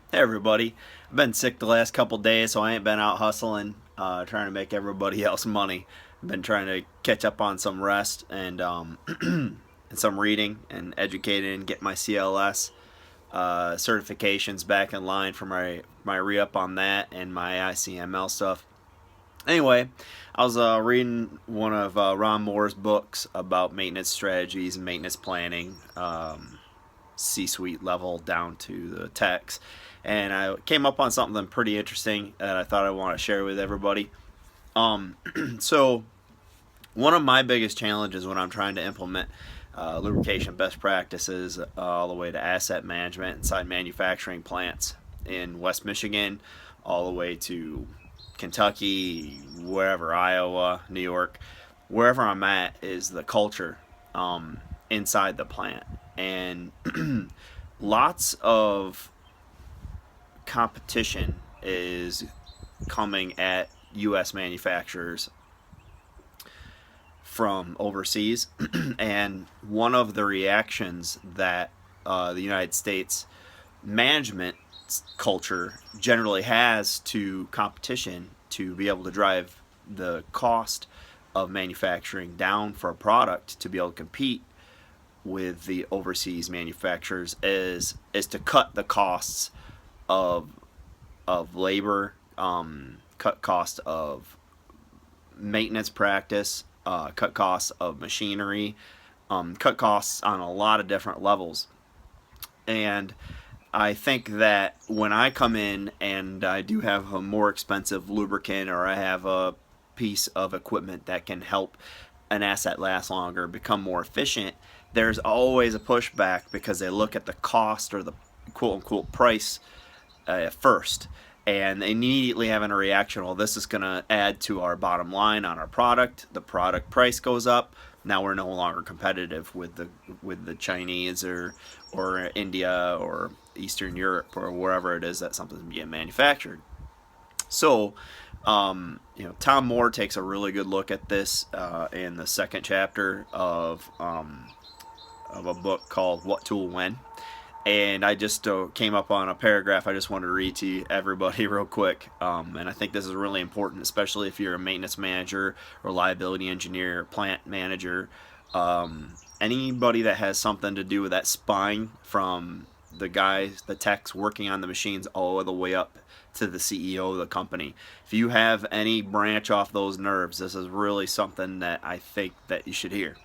Hey everybody, I've been sick the last couple days, so I ain't been out hustling, trying to make everybody else money. I've been trying to catch up on some rest and and some reading and educating and get my CLS certifications back in line for my re-up on that and my ICML stuff. Anyway, I was reading one of Ron Moore's books about maintenance strategies and maintenance planning. C-suite level down to the techs, and I came up on something pretty interesting that I thought I want to share with everybody. So one of my biggest challenges when I'm trying to implement lubrication best practices all the way to asset management inside manufacturing plants in West Michigan, all the way to Kentucky, wherever, Iowa, New York, wherever I'm at, is the culture inside the plant. And lots of competition is coming at U.S. manufacturers from overseas. And one of the reactions that the United States management culture generally has to competition to be able to drive the cost of manufacturing down for a product to be able to compete with the overseas manufacturers is to cut the costs of labor, cut cost of maintenance practice, cut costs of machinery, cut costs on a lot of different levels. And I think that when I come in and I do have a more expensive lubricant, or I have a piece of equipment that can help an asset last longer, become more efficient, there's always a pushback because they look at the cost or the quote unquote price first. And they immediately having a reaction, well, this is going to add to our bottom line on our product. The product price goes up. Now we're no longer competitive with the Chinese or India or Eastern Europe or wherever it is that something's being manufactured. So, Tom Moore takes a really good look at this in the second chapter of a book called What Tool When. And I just came up on a paragraph I just wanted to read to everybody real quick. And I think this is really important, especially if you're a maintenance manager, reliability engineer, plant manager, anybody that has something to do with that spine from the guys, the techs working on the machines, all the way up to the CEO of the company. If you have any branch off those nerves, this is really something that I think that you should hear.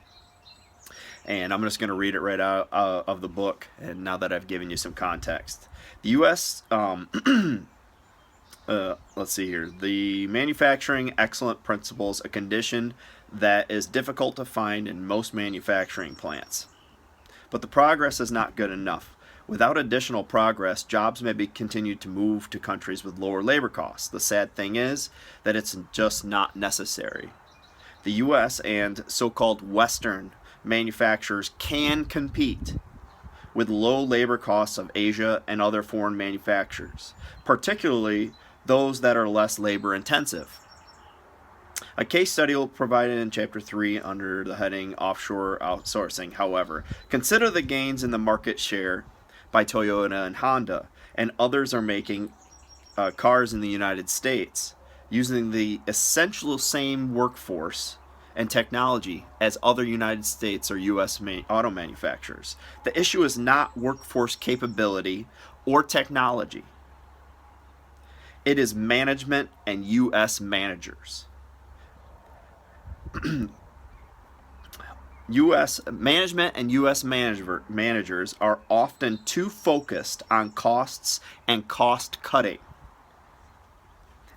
And I'm just going to read it right out of the book. And now that I've given you some context, the U.S. Let's see here. The manufacturing excellent principles, a condition that is difficult to find in most manufacturing plants. But the progress is not good enough. Without additional progress, jobs may be continued to move to countries with lower labor costs. The sad thing is that it's just not necessary. The U.S. and so-called Western manufacturers can compete with low labor costs of Asia and other foreign manufacturers, particularly those that are less labor intensive. A case study will be provided in Chapter 3 under the heading Offshore Outsourcing. However, consider the gains in the market share by Toyota and Honda, and others are making cars in the United States using the essential same workforce and technology as other United States or U.S. auto manufacturers. The issue is not workforce capability or technology. It is management and U.S. managers. U.S. management and U.S. managers are often too focused on costs and cost cutting,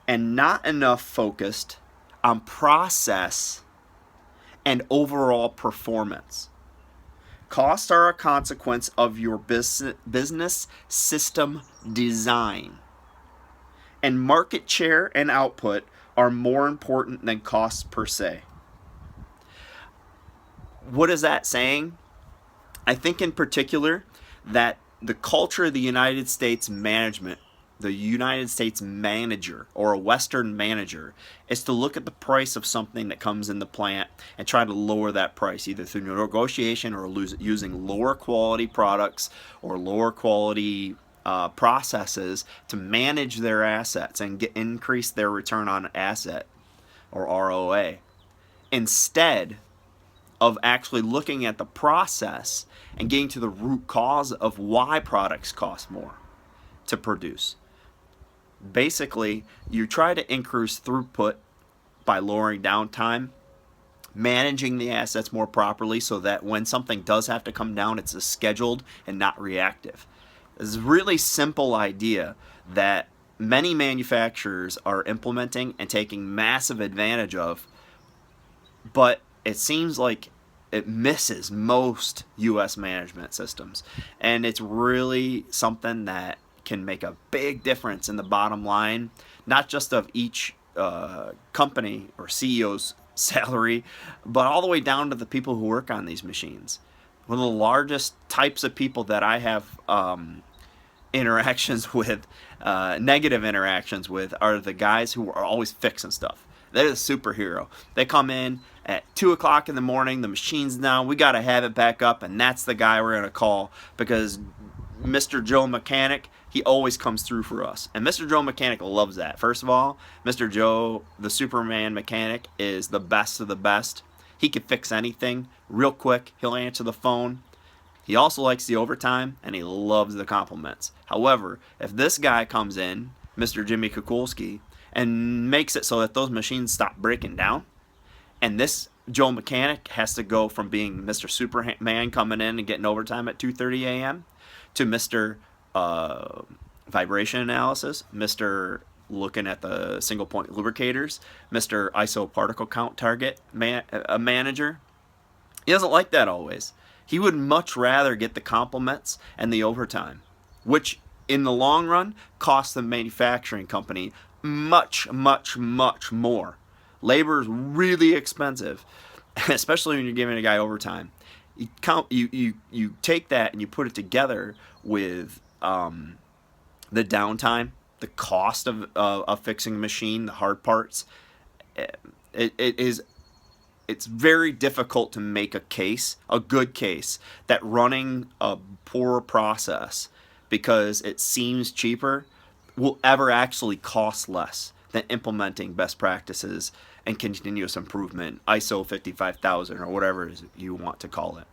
and not enough focused on process and overall performance. Costs are a consequence of your business system design, and market share and output are more important than costs per se. What is that saying? I think in particular that the culture of the United States management, the United States manager or a Western manager, is to look at the price of something that comes in the plant and try to lower that price either through negotiation or using lower quality products or lower quality processes to manage their assets and increase their return on asset, or ROA, instead of actually looking at the process and getting to the root cause of why products cost more to produce. Basically, you try to increase throughput by lowering downtime, managing the assets more properly so that when something does have to come down, it's scheduled and not reactive. It's a really simple idea that many manufacturers are implementing and taking massive advantage of, but it seems like it misses most U.S. management systems. And it's really something that can make a big difference in the bottom line, not just of each company or CEO's salary, but all the way down to the people who work on these machines. One of the largest types of people that I have interactions with, negative interactions with, are the guys who are always fixing stuff. They're the superhero. They come in at 2 o'clock in the morning, the machine's down, we got to have it back up, and that's the guy we're going to call because Mr. Joe Mechanic, he always comes through for us. And Mr. Joe Mechanic loves that. First of all, Mr. Joe, the Superman mechanic, is the best of the best. He can fix anything real quick. He'll answer the phone. He also likes the overtime, and he loves the compliments. However, if this guy comes in, Mr. Jimmy Kukulski, and makes it so that those machines stop breaking down, and this Joe Mechanic has to go from being Mr. Superman coming in and getting overtime at 2:30 a.m. to Mr. Vibration analysis, Mr. looking at the single point lubricators, Mr. ISO particle count target manager. He doesn't like that always. He would much rather get the compliments and the overtime, which in the long run costs the manufacturing company much, much, much more. Labor is really expensive, especially when you're giving a guy overtime. You take that and you put it together with the downtime, the cost of fixing a machine, the hard parts. It's very difficult to make a case, a good case, that running a poor process because it seems cheaper will ever actually cost less than implementing best practices and continuous improvement, ISO 55000 or whatever you want to call it.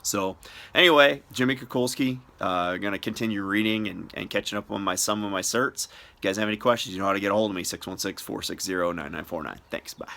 So anyway, Jimmy Kukulski, going to continue reading and catching up on some of my certs. If you guys have any questions, you know how to get a hold of me, 616-460-9949. Thanks, bye.